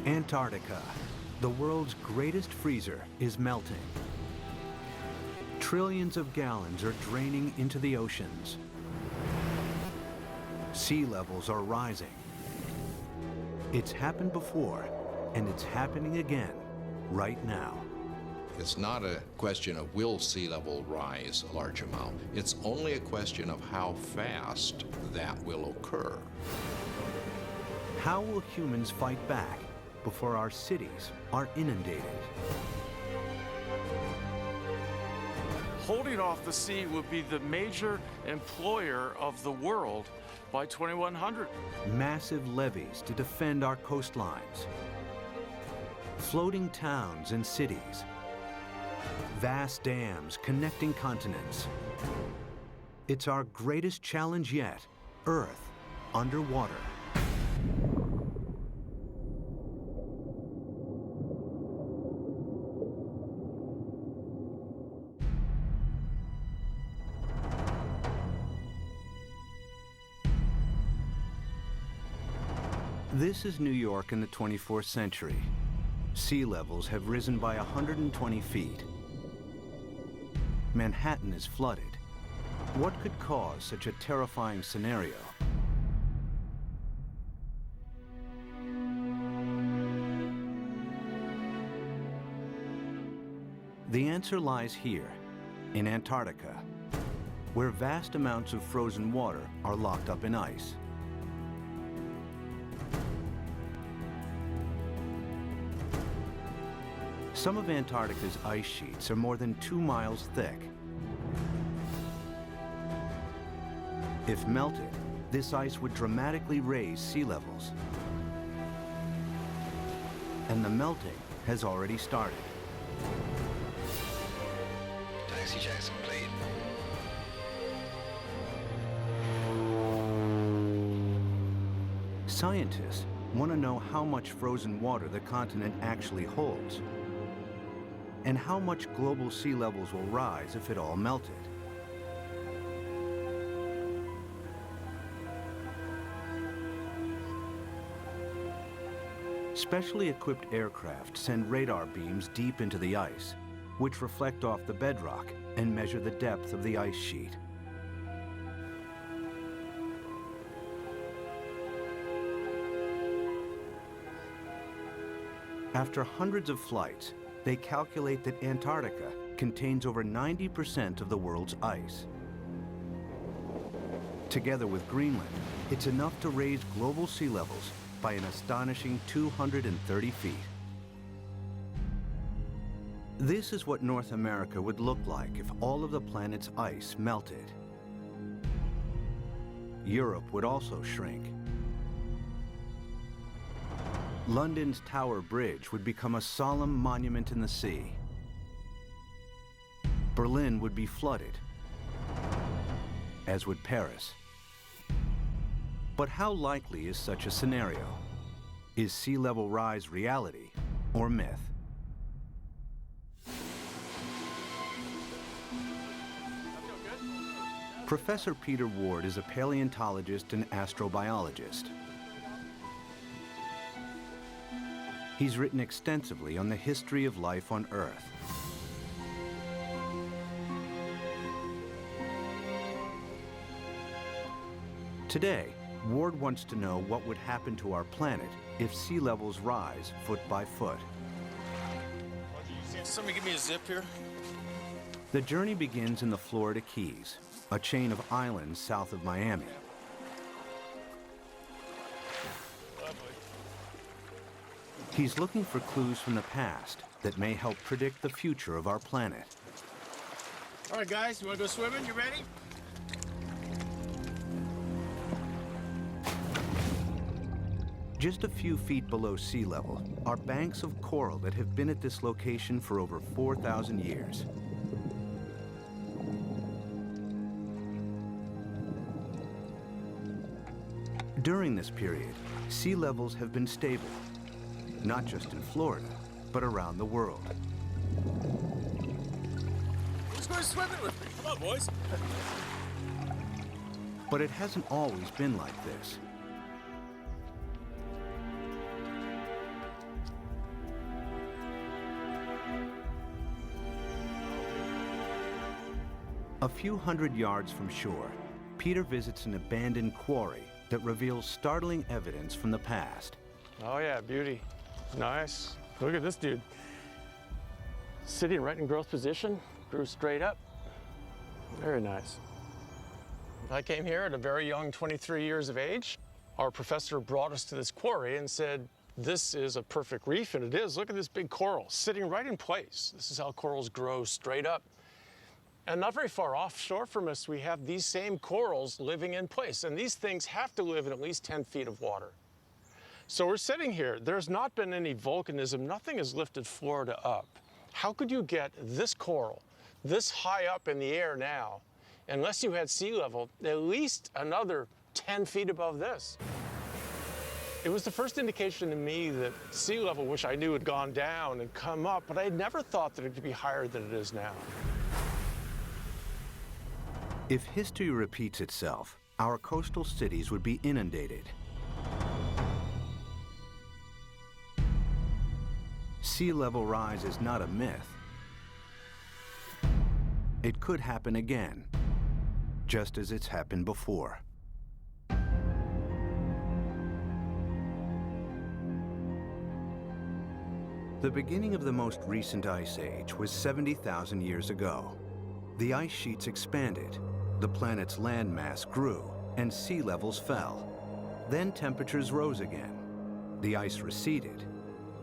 Antarctica, the world's greatest freezer, is melting. Trillions of gallons are draining into the oceans. Sea levels are rising. It's happened before, and it's happening again right now. It's not a question of will sea level rise a large amount. It's only a question of how fast that will occur. How will humans fight back before our cities are inundated? Holding off the sea would be the major employer of the world by 2100. Massive levees to defend our coastlines. Floating towns and cities. Vast dams connecting continents. It's our greatest challenge yet, Earth underwater. This is New York in the 24th century. Sea levels have risen by 120 feet. Manhattan is flooded. What could cause such a terrifying scenario? The answer lies here, in Antarctica, where vast amounts of frozen water are locked up in ice. Some of Antarctica's ice sheets are more than 2 miles thick. If melted, this ice would dramatically raise sea levels. And the melting has already started. Taxi Jackson, please. Scientists want to know how much frozen water the continent actually holds, and how much global sea levels will rise if it all melted. Specially equipped aircraft send radar beams deep into the ice, which reflect off the bedrock and measure the depth of the ice sheet. After hundreds of flights, they calculate that Antarctica contains over 90% of the world's ice. Together with Greenland, it's enough to raise global sea levels by an astonishing 230 feet. This is what North America would look like if all of the planet's ice melted. Europe would also shrink. London's Tower Bridge would become a solemn monument in the sea. Berlin would be flooded, as would Paris. But how likely is such a scenario? Is sea level rise reality or myth? Professor Peter Ward is a paleontologist and astrobiologist. He's written extensively on the history of life on Earth. Today, Ward wants to know what would happen to our planet if sea levels rise foot by foot. Somebody give me a zip here. The journey begins in the Florida Keys, a chain of islands south of Miami. He's looking for clues from the past that may help predict the future of our planet. All right, guys, you want to go swimming? You ready? Just a few feet below sea level are banks of coral that have been at this location for over 4,000 years. During this period, sea levels have been stable, not just in Florida, but around the world. Who's going swimming with me? Come on, boys. But it hasn't always been like this. A few hundred yards from shore, Peter visits an abandoned quarry that reveals startling evidence from the past. Oh yeah, beauty. Nice. Look at this dude. Sitting right in growth position, grew straight up. Very nice. I came here at a very young 23 years of age. Our professor brought us to this quarry and said, this is a perfect reef, and it is. Look at this big coral sitting right in place. This is how corals grow straight up. And not very far offshore from us, we have these same corals living in place. And these things have to live in at least 10 feet of water. So we're sitting here. There's not been any volcanism. Nothing has lifted Florida up. How could you get this coral this high up in the air now, unless you had sea level, at least another 10 feet above this? It was the first indication to me that sea level, which I knew had gone down and come up, but I had never thought that it could be higher than it is now. If history repeats itself, our coastal cities would be inundated. Sea level rise is not a myth. It could happen again, just as it's happened before. The beginning of the most recent ice age was 70,000 years ago. The ice sheets expanded, the planet's landmass grew, and sea levels fell. Then temperatures rose again. The ice receded.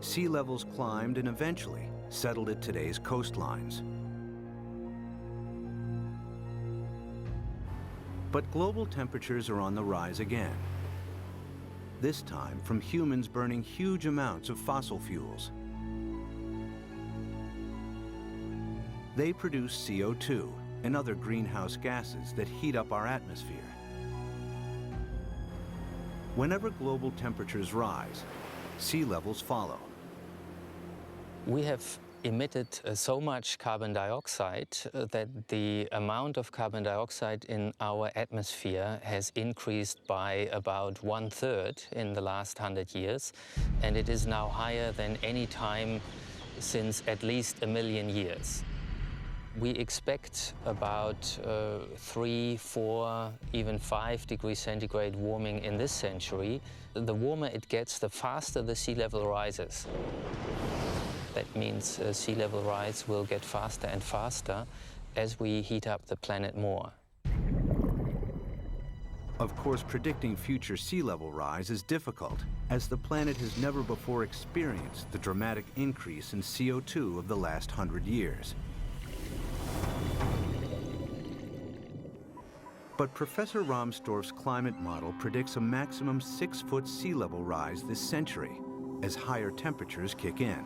Sea levels climbed and eventually settled at today's coastlines. But global temperatures are on the rise again. This time from humans burning huge amounts of fossil fuels. They produce CO2 and other greenhouse gases that heat up our atmosphere. Whenever global temperatures rise, sea levels follow. We have emitted so much carbon dioxide that the amount of carbon dioxide in our atmosphere has increased by about 1/3 in the last 100 years, and it is now higher than any time since at least 1 million years. We expect about 3, 4, even 5 degrees centigrade warming in this century. The warmer it gets, the faster the sea level rises. That means sea level rise will get faster and faster as we heat up the planet more. Of course, predicting future sea level rise is difficult, as the planet has never before experienced the dramatic increase in CO2 of the last 100 years. But Professor Rahmstorf's climate model predicts a maximum 6-foot sea level rise this century, as higher temperatures kick in.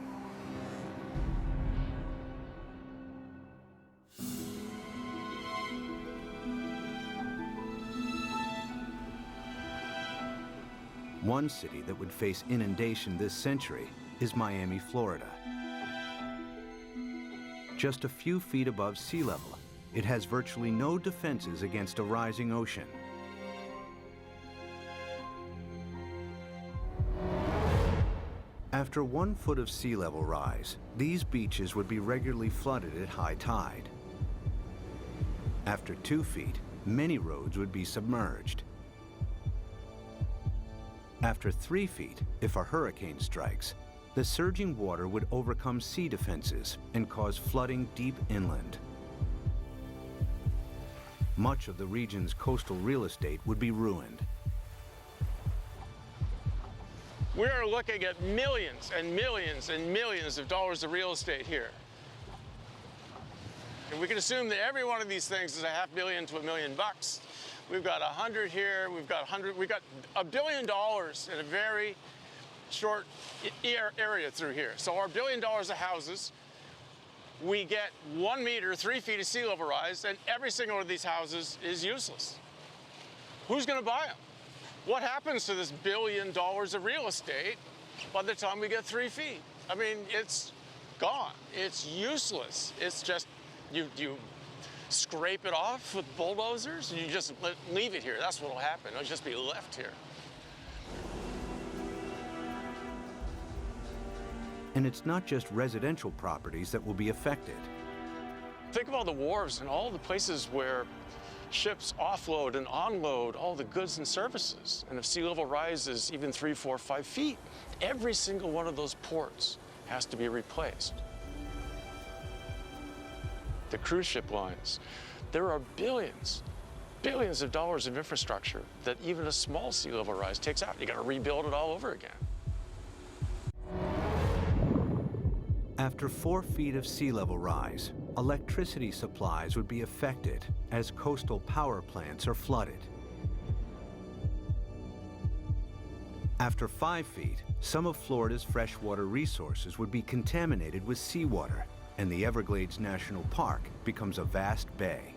One city that would face inundation this century is Miami, Florida. Just a few feet above sea level, it has virtually no defenses against a rising ocean. After 1 foot of sea level rise, these beaches would be regularly flooded at high tide. After 2 feet, many roads would be submerged. After 3 feet, if a hurricane strikes, the surging water would overcome sea defenses and cause flooding deep inland. Much of the region's coastal real estate would be ruined. We are looking at millions and millions and millions of dollars of real estate here. And we can assume that every one of these things is $500,000 to $1 million. We've got 100 here, we've got $1 billion in a very short area through here. So our $1 billion of houses, we get 1 meter, 3 feet of sea level rise, and every single one of these houses is useless. Who's gonna buy them? What happens to this $1 billion of real estate by the time we get 3 feet? I mean, it's gone, it's useless. It's just, you scrape it off with bulldozers, and you just leave it here. That's what'll happen. It'll just be left here. And it's not just residential properties that will be affected. Think of all the wharves and all the places where ships offload and unload all the goods and services. And if sea level rises even 3, 4, 5 feet, every single one of those ports has to be replaced. The cruise ship lines, there are billions of dollars of infrastructure that even a small sea level rise takes out. You got to rebuild it all over again. After 4 feet of sea level rise, electricity supplies would be affected as coastal power plants are flooded. After 5 feet, some of Florida's freshwater resources would be contaminated with seawater, and the Everglades National Park becomes a vast bay.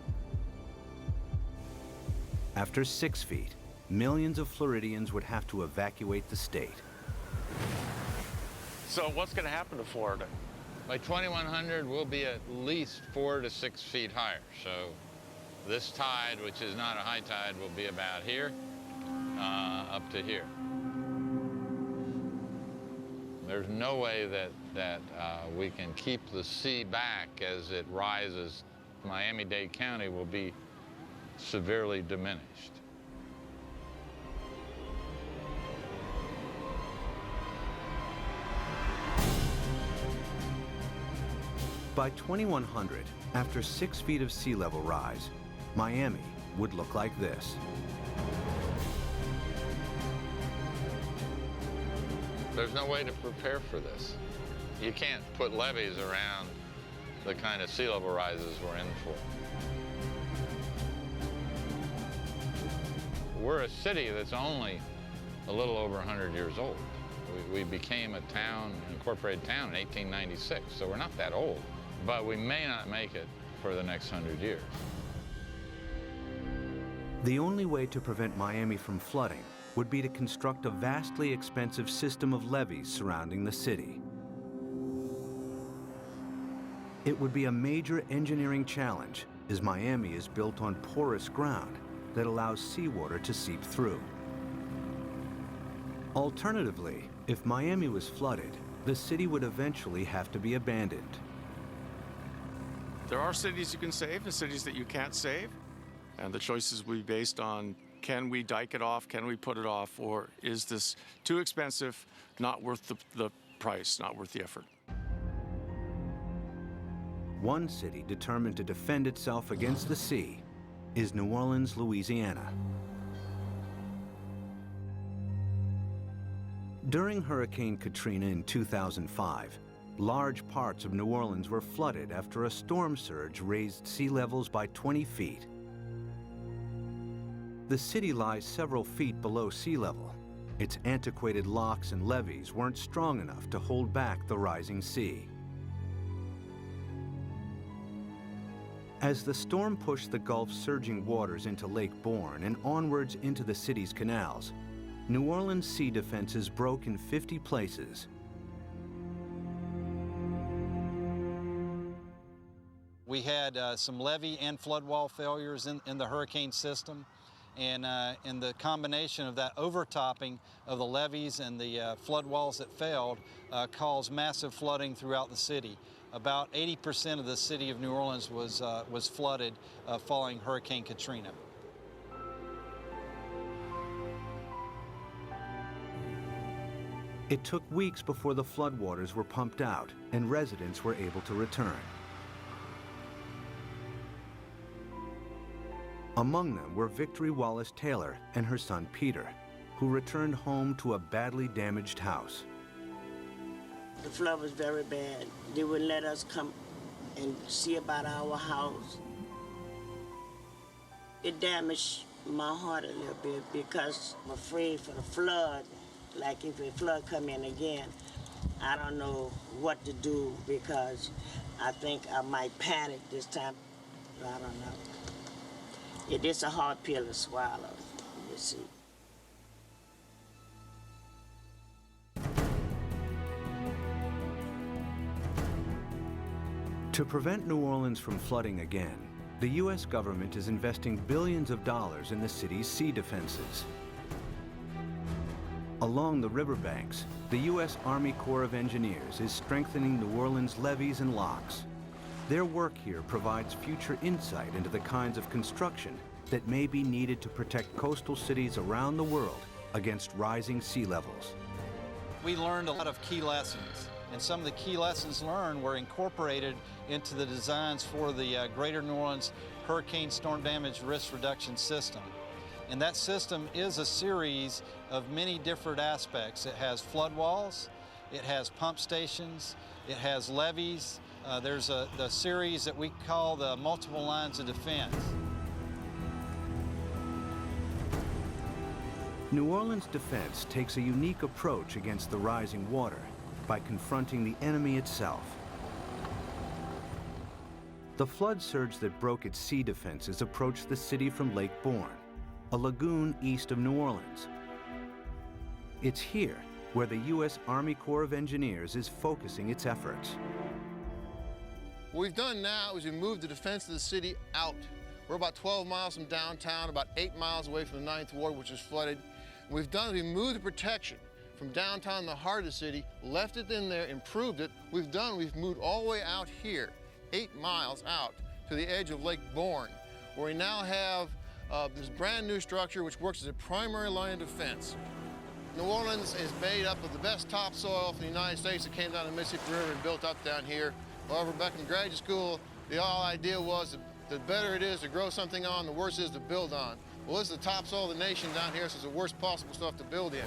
After 6 feet, millions of Floridians would have to evacuate the state. So what's going to happen to Florida? By 2100, we'll be at least 4 to 6 feet higher. So this tide, which is not a high tide, will be about here, up to here. There's no way that we can keep the sea back as it rises. Miami-Dade County will be severely diminished. By 2100, after 6 feet of sea level rise, Miami would look like this. There's no way to prepare for this. You can't put levees around the kind of sea level rises we're in for. We're a city that's only a little over 100 years old. We became a town, an incorporated town in 1896, so we're not that old. But we may not make it for the next 100 years. The only way to prevent Miami from flooding would be to construct a vastly expensive system of levees surrounding the city. It would be a major engineering challenge, as Miami is built on porous ground that allows seawater to seep through. Alternatively, if Miami was flooded, the city would eventually have to be abandoned. There are cities you can save and cities that you can't save. And the choices will be based on, can we dike it off, can we put it off, or is this too expensive, not worth the price, not worth the effort? One city determined to defend itself against the sea is New Orleans, Louisiana. During Hurricane Katrina in 2005, large parts of New Orleans were flooded after a storm surge raised sea levels by 20 feet. The city lies several feet below sea level. Its antiquated locks and levees weren't strong enough to hold back the rising sea. As the storm pushed the Gulf's surging waters into Lake Borgne and onwards into the city's canals, New Orleans' sea defenses broke in 50 places. We had some levee and flood wall failures in the hurricane system, and the combination of that overtopping of the levees and the flood walls that failed caused massive flooding throughout the city. About 80% of the city of New Orleans was flooded following Hurricane Katrina. It took weeks before the floodwaters were pumped out and residents were able to return. Among them were Victory Wallace Taylor and her son Peter, who returned home to a badly damaged house. The flood was very bad. They wouldn't let us come and see about our house. It damaged my heart a little bit because I'm afraid for the flood. Like if a flood come in again, I don't know what to do because I think I might panic this time. I don't know. It is a hard pill to swallow, you see. To prevent New Orleans from flooding again, the U.S. government is investing billions of dollars in the city's sea defenses. Along the riverbanks, the U.S. Army Corps of Engineers is strengthening New Orleans' levees and locks. Their work here provides future insight into the kinds of construction that may be needed to protect coastal cities around the world against rising sea levels. We learned a lot of key lessons, and some of the key lessons learned were incorporated into the designs for the Greater New Orleans Hurricane Storm Damage Risk Reduction System. And that system is a series of many different aspects. It has flood walls, it has pump stations, it has levees. There's the series that we call the multiple lines of defense. New Orleans defense takes a unique approach against the rising water by confronting the enemy itself. The flood surge that broke its sea defenses approached the city from Lake Bourne, a lagoon east of New Orleans. It's here where the U.S. Army Corps of Engineers is focusing its efforts. What we've done now is we moved the defense of the city out. We're about 12 miles from downtown, about 8 miles away from the 9th Ward, which is flooded. What we've done is we moved the protection from downtown, the heart of the city, left it in there, improved it. We've moved all the way out here, 8 miles out to the edge of Lake Bourne, where we now have this brand new structure which works as a primary line of defense. New Orleans is made up of the best topsoil from the United States that came down the Mississippi River and built up down here. However, back in graduate school, the whole idea was that the better it is to grow something on, the worse it is to build on. Well, this is the topsoil of the nation down here, so it's the worst possible stuff to build in.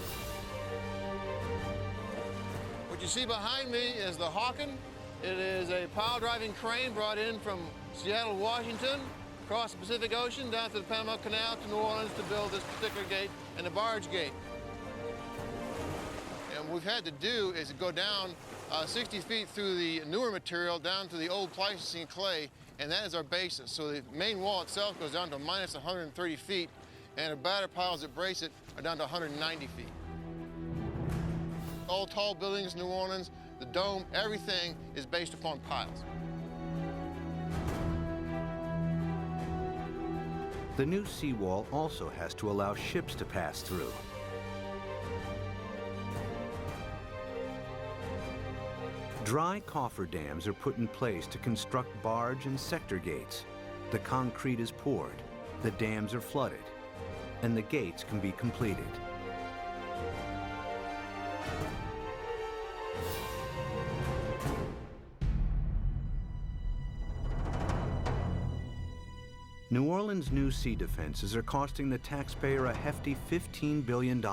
What you see behind me is the Hawken. It is a pile-driving crane brought in from Seattle, Washington, across the Pacific Ocean, down to the Panama Canal to New Orleans to build this particular gate and the barge gate. And what we've had to do is go down 60 feet through the newer material down to the old Pleistocene clay, and that is our basis. So the main wall itself goes down to minus 130 feet, and the batter piles that brace it are down to 190 feet. All tall buildings in New Orleans, the dome, everything is based upon piles. The new seawall also has to allow ships to pass through. Dry cofferdams are put in place to construct barge and sector gates. The concrete is poured, the dams are flooded, and the gates can be completed. New Orleans' new sea defenses are costing the taxpayer a hefty $15 billion.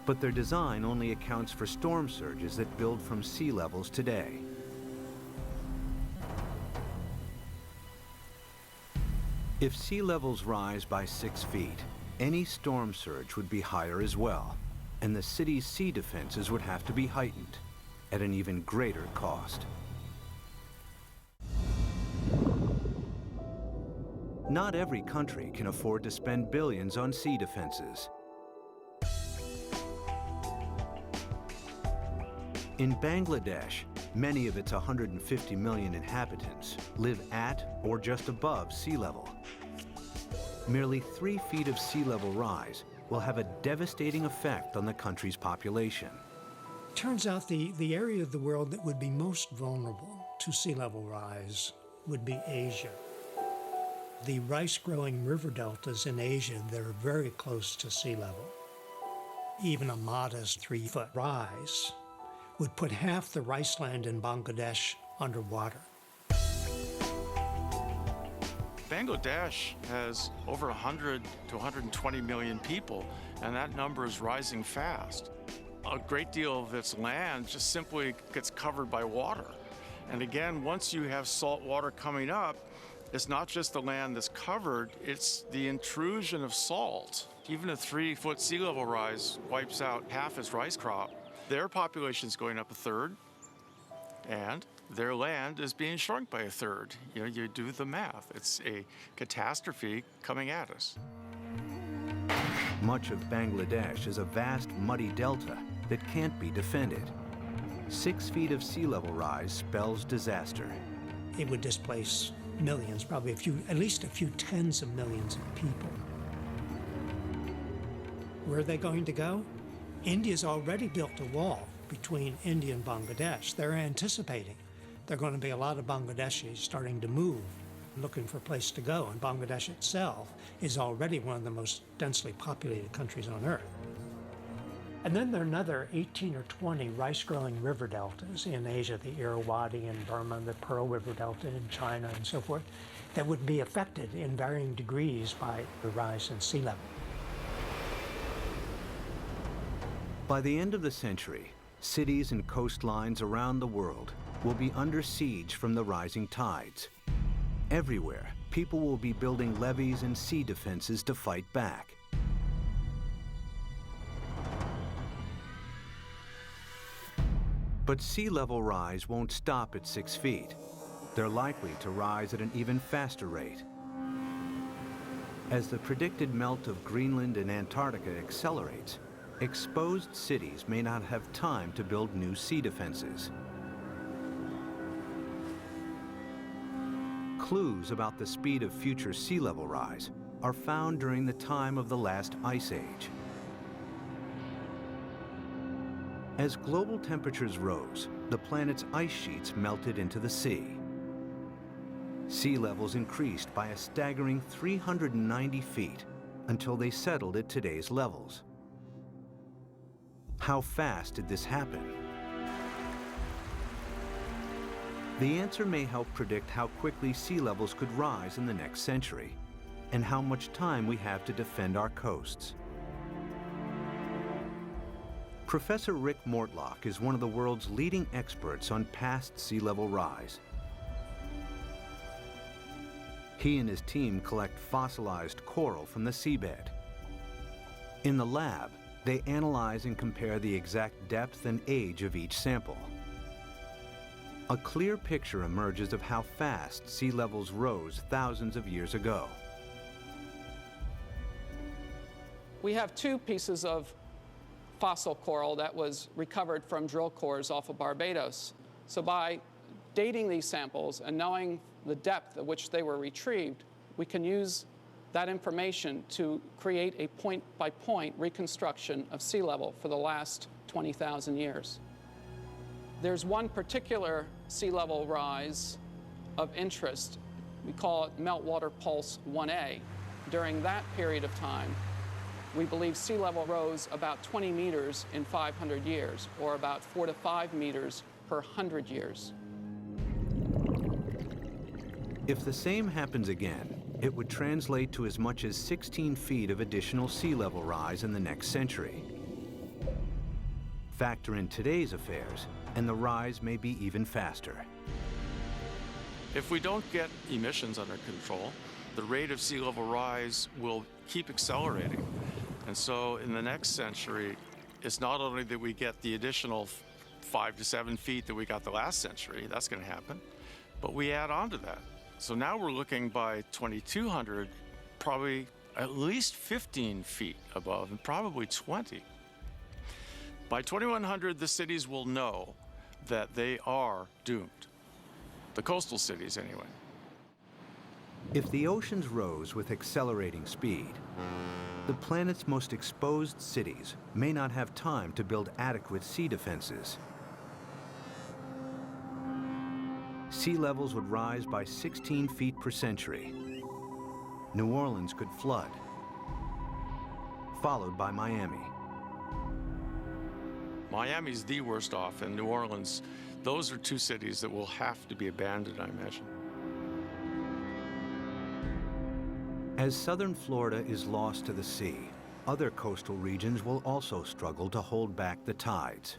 But their design only accounts for storm surges that build from sea levels today. If sea levels rise by 6 feet, any storm surge would be higher as well, and the city's sea defenses would have to be heightened at an even greater cost. Not every country can afford to spend billions on sea defenses. In Bangladesh, many of its 150 million inhabitants live at or just above sea level. Merely 3 feet of sea level rise will have a devastating effect on the country's population. Turns out the area of the world that would be most vulnerable to sea level rise would be Asia. The rice-growing river deltas in Asia that are very close to sea level. Even a modest 3-foot rise would put half the rice land in Bangladesh underwater. Bangladesh has over 100 to 120 million people, and that number is rising fast. A great deal of its land just simply gets covered by water. And again, once you have salt water coming up, it's not just the land that's covered, it's the intrusion of salt. Even a 3-foot sea level rise wipes out half its rice crop. Their population is going up a third, and their land is being shrunk by a third. You know, you do the math. It's a catastrophe coming at us. Much of Bangladesh is a vast muddy delta that can't be defended. 6 feet of sea level rise spells disaster. It would displace millions, probably at least a few tens of millions of people. Where are they going to go? India's already built a wall between India and Bangladesh. They're anticipating there are going to be a lot of Bangladeshis starting to move, looking for a place to go, and Bangladesh itself is already one of the most densely populated countries on Earth. And then there are another 18 or 20 rice-growing river deltas in Asia, the Irrawaddy in Burma, the Pearl River Delta in China, and so forth, that would be affected in varying degrees by the rise in sea level. By the end of the century, cities and coastlines around the world will be under siege from the rising tides. Everywhere, people will be building levees and sea defenses to fight back. But sea level rise won't stop at 6 feet. They're likely to rise at an even faster rate. As the predicted melt of Greenland and Antarctica accelerates, exposed cities may not have time to build new sea defenses. Clues about the speed of future sea level rise are found during the time of the last ice age. As global temperatures rose, the planet's ice sheets melted into the sea. Sea levels increased by a staggering 390 feet until they settled at today's levels. How fast did this happen? The answer may help predict how quickly sea levels could rise in the next century, and how much time we have to defend our coasts. Professor Rick Mortlock is one of the world's leading experts on past sea level rise. He and his team collect fossilized coral from the seabed. In the lab, they analyze and compare the exact depth and age of each sample. A clear picture emerges of how fast sea levels rose thousands of years ago. We have two pieces of fossil coral that was recovered from drill cores off of Barbados. So by dating these samples and knowing the depth at which they were retrieved, we can use that information to create a point-by-point reconstruction of sea level for the last 20,000 years. There's one particular sea level rise of interest. We call it Meltwater Pulse 1A. During that period of time, we believe sea level rose about 20 meters in 500 years, or about 4 to 5 meters per 100 years. If the same happens again, it would translate to as much as 16 feet of additional sea level rise in the next century. Factor in today's affairs, and the rise may be even faster. If we don't get emissions under control, the rate of sea level rise will keep accelerating. And so in the next century, it's not only that we get the additional 5 to 7 feet that we got the last century, that's going to happen, but we add on to that. So now we're looking by 2200, probably at least 15 feet above, and probably 20. By 2100, the cities will know that they are doomed. The coastal cities, anyway. If the oceans rose with accelerating speed, the planet's most exposed cities may not have time to build adequate sea defenses. Sea levels would rise by 16 feet per century. New Orleans could flood, followed by Miami. Miami's the worst off, and New Orleans, those are two cities that will have to be abandoned, I imagine. As southern Florida is lost to the sea, other coastal regions will also struggle to hold back the tides.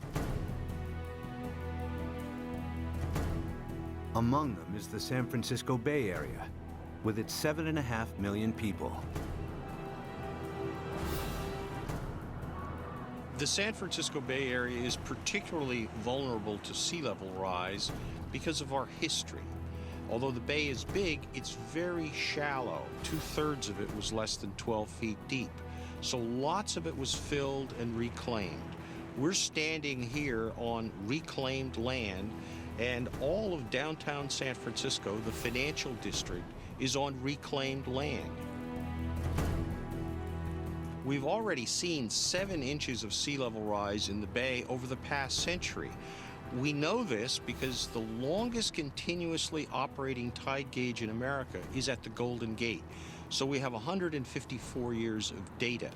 Among them is the San Francisco Bay Area, with its 7.5 million people. The San Francisco Bay Area is particularly vulnerable to sea level rise because of our history. Although the bay is big, it's very shallow. 2/3 of it was less than 12 feet deep. So lots of it was filled and reclaimed. We're standing here on reclaimed land, and all of downtown San Francisco, the financial district, is on reclaimed land. We've already seen 7 inches of sea level rise in the bay over the past century. We know this because the longest continuously operating tide gauge in America is at the Golden Gate. So we have 154 years of data.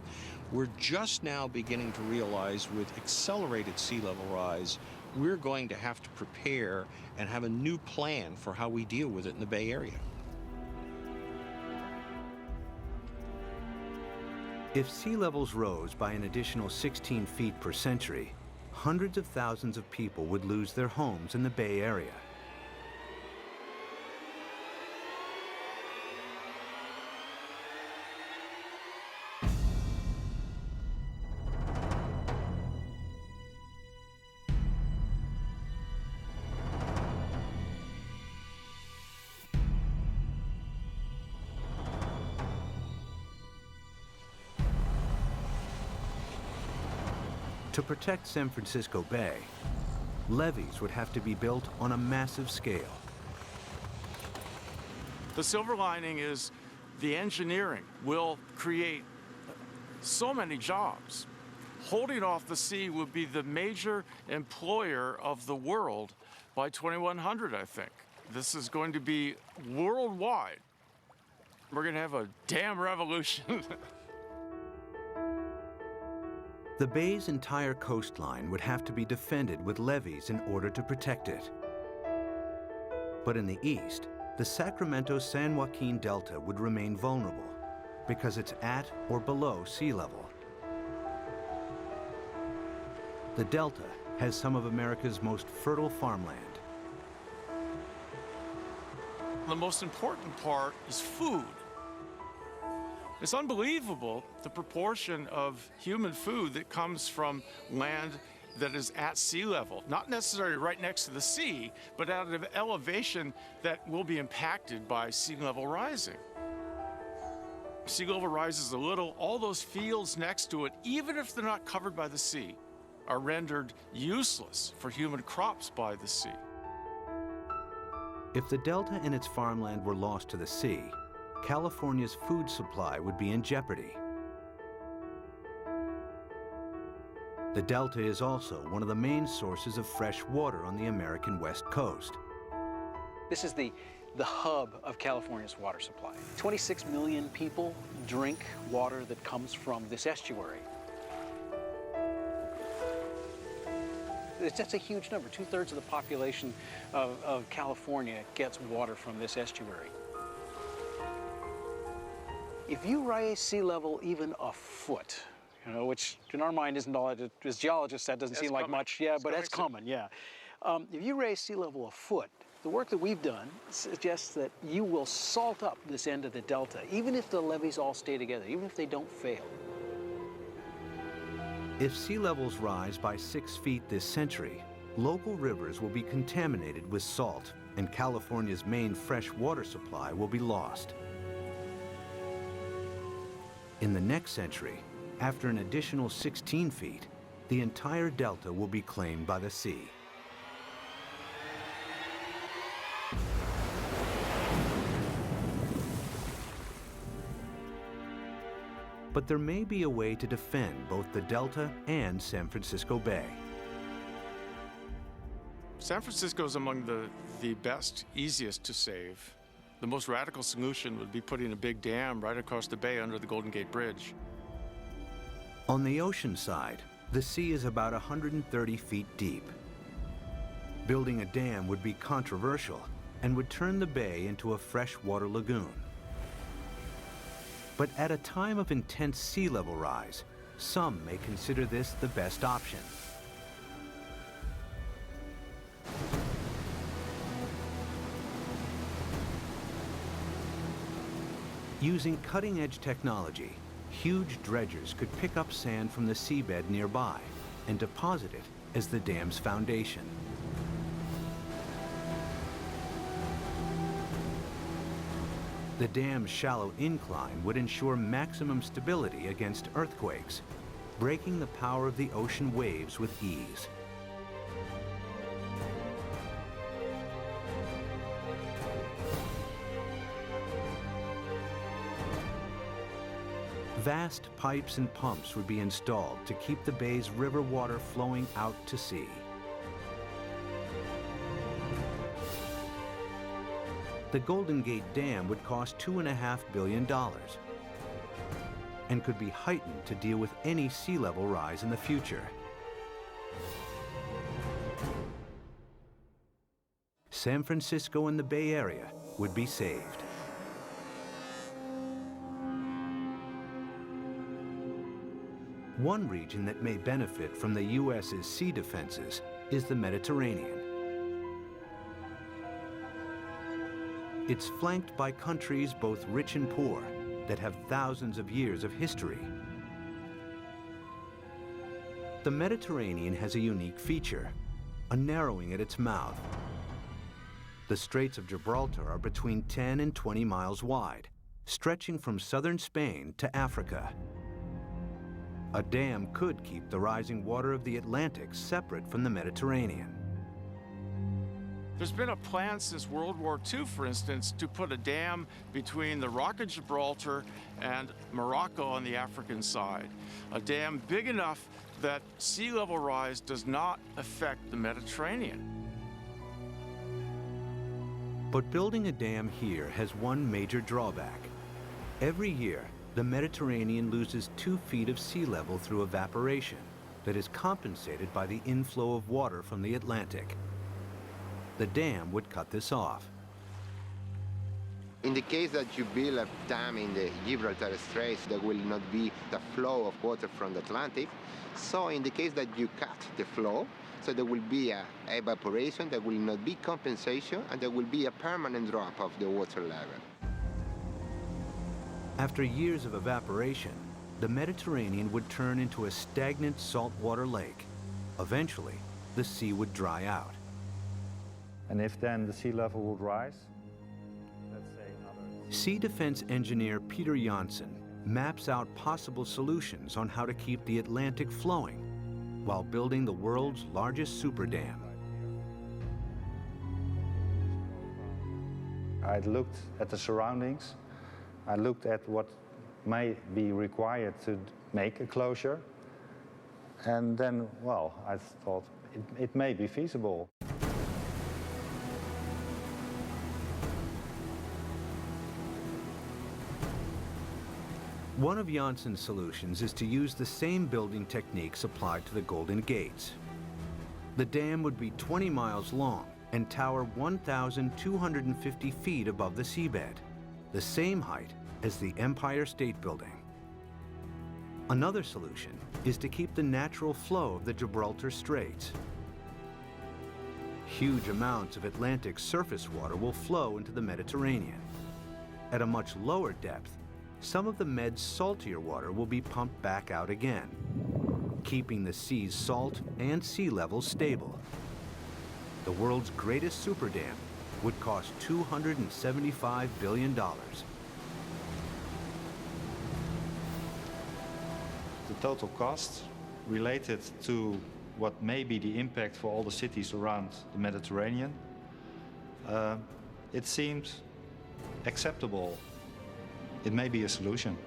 We're just now beginning to realize with accelerated sea level rise, we're going to have to prepare and have a new plan for how we deal with it in the Bay Area. If sea levels rose by an additional 16 feet per century, hundreds of thousands of people would lose their homes in the Bay Area. To protect San Francisco Bay, levees would have to be built on a massive scale. The silver lining is the engineering will create so many jobs. Holding off the sea would be the major employer of the world by 2100, I think. This is going to be worldwide. We're going to have a dam revolution. The bay's entire coastline would have to be defended with levees in order to protect it. But in the east, the Sacramento-San Joaquin Delta would remain vulnerable because it's at or below sea level. The Delta has some of America's most fertile farmland. The most important part is food. It's unbelievable the proportion of human food that comes from land that is at sea level, not necessarily right next to the sea, but at an elevation that will be impacted by sea level rising. Sea level rises a little, all those fields next to it, even if they're not covered by the sea, are rendered useless for human crops by the sea. If the Delta and its farmland were lost to the sea, California's food supply would be in jeopardy. The Delta is also one of the main sources of fresh water on the American West Coast. This is the hub of California's water supply. 26 million people drink water that comes from this estuary. That's a huge number. 2/3 of the population of California gets water from this estuary. If you raise sea level even a foot, you know, which in our mind isn't all, as geologists, that doesn't seem like much, yeah, but that's common, yeah. If you raise sea level a foot, the work that we've done suggests that you will salt up this end of the Delta, even if the levees all stay together, even if they don't fail. If sea levels rise by 6 feet this century, local rivers will be contaminated with salt, and California's main fresh water supply will be lost. In the next century, after an additional 16 feet, the entire delta will be claimed by the sea. But there may be a way to defend both the delta and San Francisco Bay. San Francisco is among the best, easiest to save. The most radical solution would be putting a big dam right across the bay under the Golden Gate Bridge. On the ocean side, the sea is about 130 feet deep. Building a dam would be controversial and would turn the bay into a freshwater lagoon. But at a time of intense sea level rise, some may consider this the best option. Using cutting-edge technology, huge dredgers could pick up sand from the seabed nearby and deposit it as the dam's foundation. The dam's shallow incline would ensure maximum stability against earthquakes, breaking the power of the ocean waves with ease. Vast pipes and pumps would be installed to keep the bay's river water flowing out to sea. The Golden Gate Dam would cost $2.5 billion and could be heightened to deal with any sea level rise in the future. San Francisco and the Bay Area would be saved. One region that may benefit from the U.S.'s sea defenses is the Mediterranean. It's flanked by countries both rich and poor that have thousands of years of history. The Mediterranean has a unique feature, a narrowing at its mouth. The Straits of Gibraltar are between 10 and 20 miles wide, stretching from southern Spain to Africa. A dam could keep the rising water of the Atlantic separate from the Mediterranean. There's been a plan since World War II, for instance, to put a dam between the Rock of Gibraltar and Morocco on the African side. A dam big enough that sea level rise does not affect the Mediterranean. But building a dam here has one major drawback. Every year, the Mediterranean loses 2 feet of sea level through evaporation that is compensated by the inflow of water from the Atlantic. The dam would cut this off. In the case that you build a dam in the Gibraltar Straits, there will not be the flow of water from the Atlantic. So in the case that you cut the flow, so there will be a evaporation, there will not be compensation, and there will be a permanent drop of the water level. After years of evaporation, the Mediterranean would turn into a stagnant saltwater lake. Eventually, the sea would dry out. And if then the sea level would rise, let's say another... Sea defense engineer Peter Janssen maps out possible solutions on how to keep the Atlantic flowing while building the world's largest super dam. I looked at the surroundings. I looked at what may be required to make a closure. And then, well, I thought it may be feasible. One of Janssen's solutions is to use the same building techniques applied to the Golden Gates. The dam would be 20 miles long and tower 1,250 feet above the seabed, the same height as the Empire State Building. Another solution is to keep the natural flow of the Gibraltar Straits. Huge amounts of Atlantic surface water will flow into the Mediterranean. At a much lower depth, some of the Med's saltier water will be pumped back out again, keeping the sea's salt and sea level stable. The world's greatest super dam would cost $275 billion. The total cost related to what may be the impact for all the cities around the Mediterranean, it seems acceptable. It may be a solution.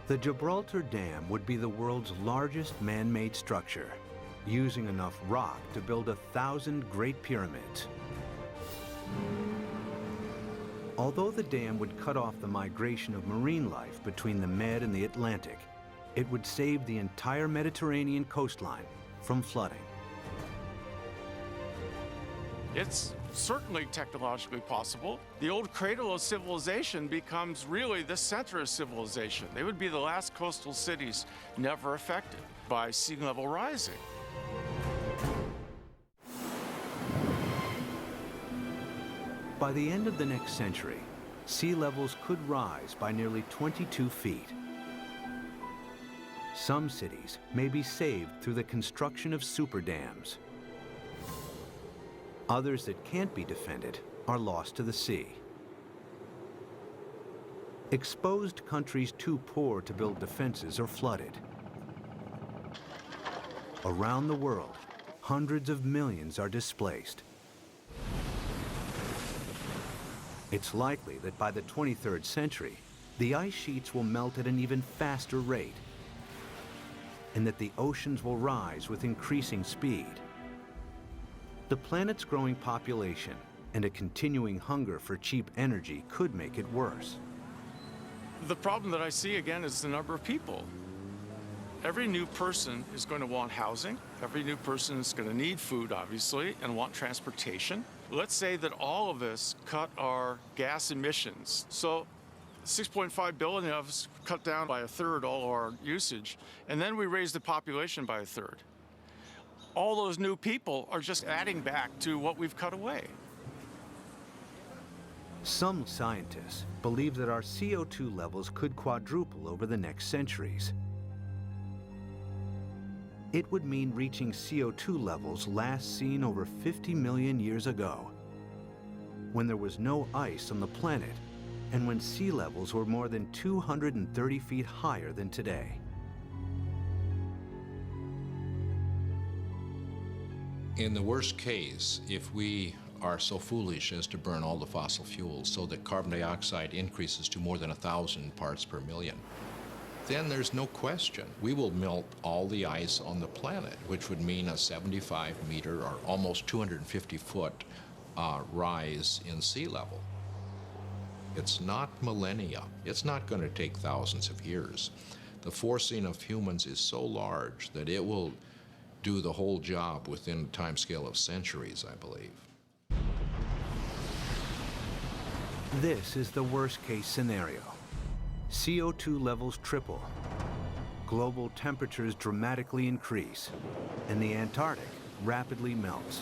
The Gibraltar Dam would be the world's largest man-made structure, using enough rock to build 1,000 Great Pyramids. Although the dam would cut off the migration of marine life between the Med and the Atlantic, it would save the entire Mediterranean coastline from flooding. It's certainly technologically possible. The old cradle of civilization becomes really the center of civilization. They would be the last coastal cities never affected by sea level rising. By the end of the next century, sea levels could rise by nearly 22 feet. Some cities may be saved through the construction of super dams. Others that can't be defended are lost to the sea. Exposed countries too poor to build defenses are flooded. Around the world, hundreds of millions are displaced. It's likely that by the 23rd century, the ice sheets will melt at an even faster rate, and that the oceans will rise with increasing speed. The planet's growing population and a continuing hunger for cheap energy could make it worse. The problem that I see again is the number of people. Every new person is going to want housing. Every new person is going to need food, obviously, and want transportation. Let's say that all of us cut our gas emissions. So 6.5 billion of us cut down by a third all our usage, and then we raise the population by a third. All those new people are just adding back to what we've cut away. Some scientists believe that our CO2 levels could quadruple over the next centuries. It would mean reaching CO2 levels last seen over 50 million years ago, when there was no ice on the planet and when sea levels were more than 230 feet higher than today. In the worst case, if we are so foolish as to burn all the fossil fuels so that carbon dioxide increases to more than 1,000 parts per million, then there's no question we will melt all the ice on the planet, which would mean a 75-meter or almost 250-foot rise in sea level. It's not millennia. It's not going to take thousands of years. The forcing of humans is so large that it will do the whole job within a timescale of centuries, I believe. This is the worst-case scenario. CO2 levels triple, global temperatures dramatically increase, and the Antarctic rapidly melts.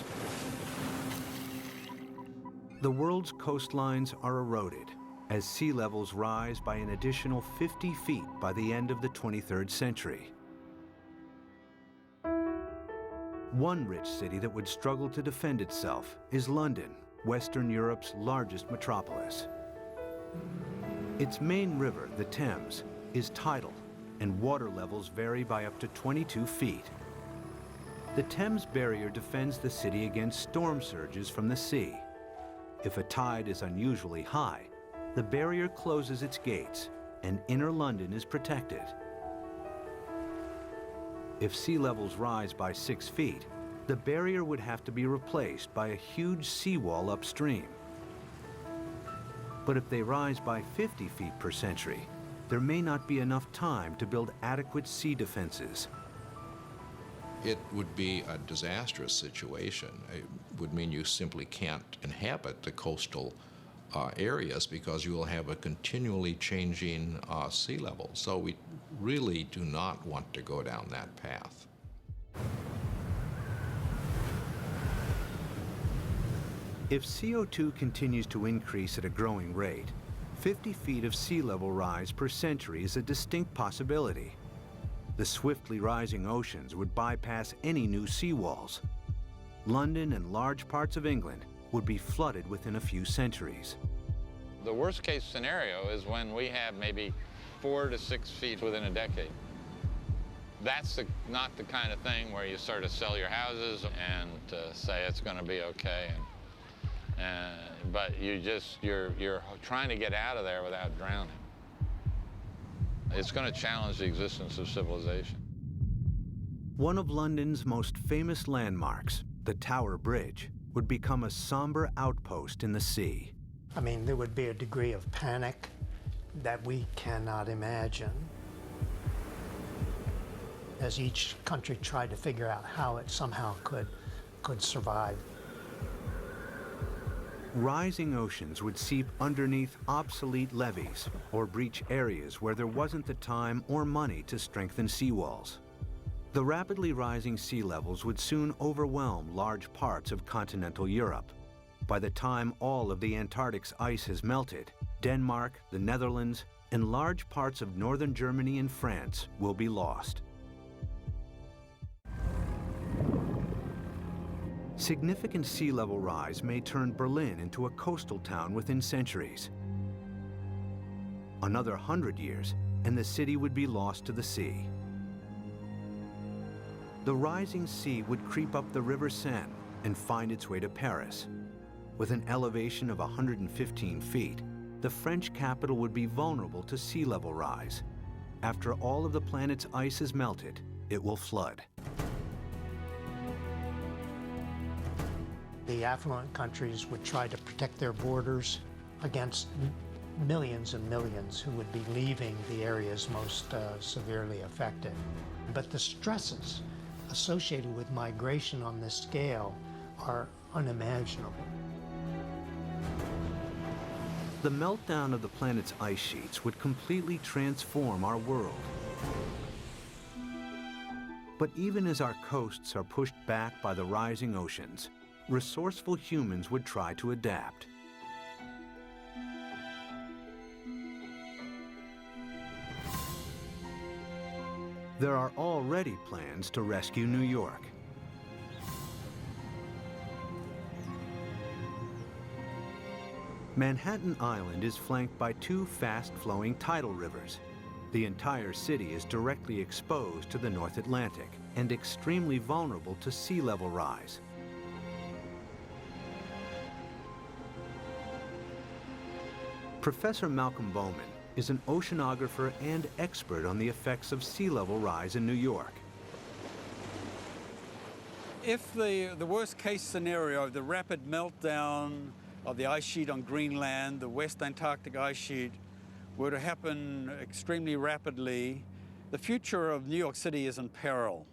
The world's coastlines are eroded as sea levels rise by an additional 50 feet by the end of the 23rd century. One rich city that would struggle to defend itself is London, Western Europe's largest metropolis. Its main river, the Thames, is tidal, and water levels vary by up to 22 feet. The Thames barrier defends the city against storm surges from the sea. If a tide is unusually high, the barrier closes its gates, and inner London is protected. If sea levels rise by 6 feet, the barrier would have to be replaced by a huge seawall upstream. But if they rise by 50 feet per century, there may not be enough time to build adequate sea defenses. It would be a disastrous situation. It would mean you simply can't inhabit the coastal areas because you will have a continually changing sea level. So we really do not want to go down that path. If CO2 continues to increase at a growing rate, 50 feet of sea level rise per century is a distinct possibility. The swiftly rising oceans would bypass any new seawalls. London and large parts of England would be flooded within a few centuries. The worst case scenario is when we have maybe 4 to 6 feet within a decade. That's not the kind of thing where you sort of sell your houses and say it's going to be okay. But you're trying to get out of there without drowning. It's going to challenge the existence of civilization. One of London's most famous landmarks, the Tower Bridge, would become a somber outpost in the sea. I mean, there would be a degree of panic that we cannot imagine as each country tried to figure out how it somehow could survive. Rising oceans would seep underneath obsolete levees or breach areas where there wasn't the time or money to strengthen seawalls. The rapidly rising sea levels would soon overwhelm large parts of continental Europe. By the time all of the Antarctic's ice has melted, Denmark, the Netherlands, and large parts of northern Germany and France will be lost. Significant sea level rise may turn Berlin into a coastal town within centuries. Another 100 years, and the city would be lost to the sea. The rising sea would creep up the River Seine and find its way to Paris. With an elevation of 115 feet, the French capital would be vulnerable to sea level rise. After all of the planet's ice is melted, it will flood. The affluent countries would try to protect their borders against millions and millions who would be leaving the areas most severely affected. But the stresses associated with migration on this scale are unimaginable. The meltdown of the planet's ice sheets would completely transform our world. But even as our coasts are pushed back by the rising oceans, resourceful humans would try to adapt. There are already plans to rescue New York. Manhattan Island is flanked by two fast-flowing tidal rivers. The entire city is directly exposed to the North Atlantic and extremely vulnerable to sea level rise. Professor Malcolm Bowman is an oceanographer and expert on the effects of sea level rise in New York. If the worst case scenario, the rapid meltdown of the ice sheet on Greenland, the West Antarctic ice sheet, were to happen extremely rapidly, the future of New York City is in peril.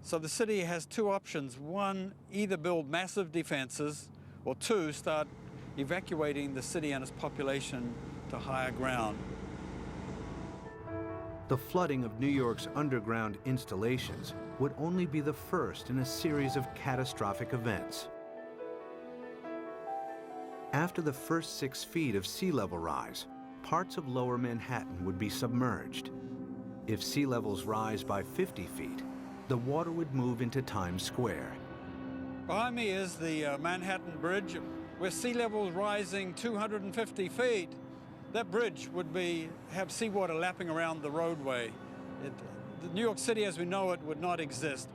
So the city has two options. One, either build massive defenses, or two, start evacuating the city and its population to higher ground. The flooding of New York's underground installations would only be the first in a series of catastrophic events. After the first 6 feet of sea level rise, parts of lower Manhattan would be submerged. If sea levels rise by 50 feet, the water would move into Times Square. Behind me is the Manhattan Bridge, with sea levels rising 250 feet. That bridge would have seawater lapping around the roadway. The New York City as we know it would not exist.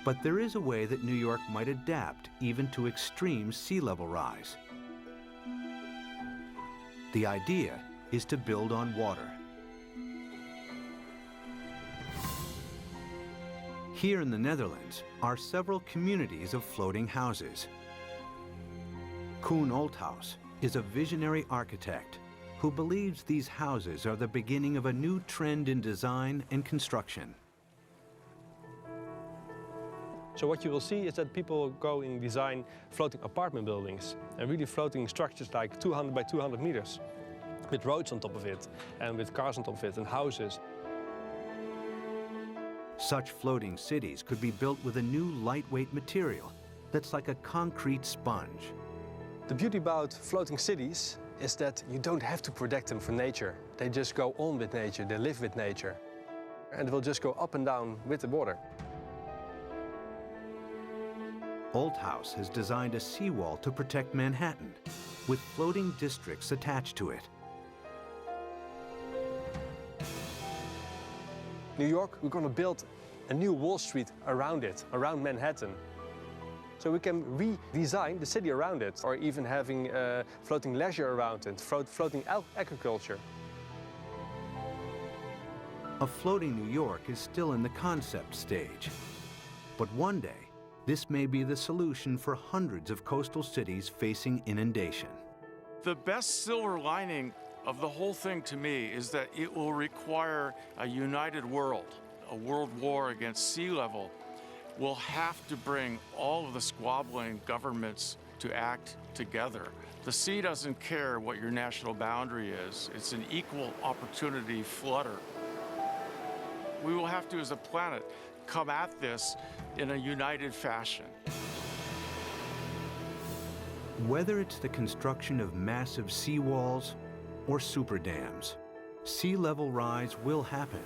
But there is a way that New York might adapt even to extreme sea level rise. The idea is to build on water. Here in the Netherlands are several communities of floating houses. Koen Olthaus is a visionary architect who believes these houses are the beginning of a new trend in design and construction. So what you will see is that people go and design floating apartment buildings and really floating structures like 200 by 200 meters with roads on top of it and with cars on top of it and houses. Such floating cities could be built with a new lightweight material that's like a concrete sponge. The beauty about floating cities is that you don't have to protect them from nature. They just go on with nature, they live with nature. And they will just go up and down with the water. Olthaus has designed a seawall to protect Manhattan, with floating districts attached to it. New York, we're going to build a new Wall Street around it, around Manhattan. So we can redesign the city around it, or even having floating leisure around it, floating agriculture. A floating New York is still in the concept stage. But one day, this may be the solution for hundreds of coastal cities facing inundation. The best silver lining of the whole thing to me is that it will require a united world. A world war against sea level will have to bring all of the squabbling governments to act together. The sea doesn't care what your national boundary is. It's an equal opportunity flooder. We will have to, as a planet, come at this in a united fashion. Whether it's the construction of massive seawalls or super dams, sea level rise will happen.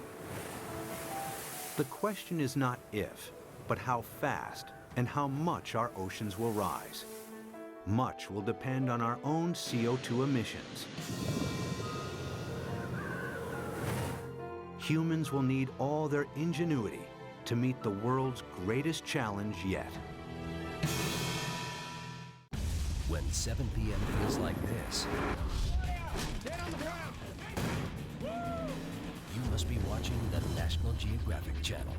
The question is not if, but how fast and how much our oceans will rise. Much will depend on our own CO2 emissions. Humans will need all their ingenuity to meet the world's greatest challenge yet. When 7 p.m. feels like this, you must be watching the National Geographic Channel.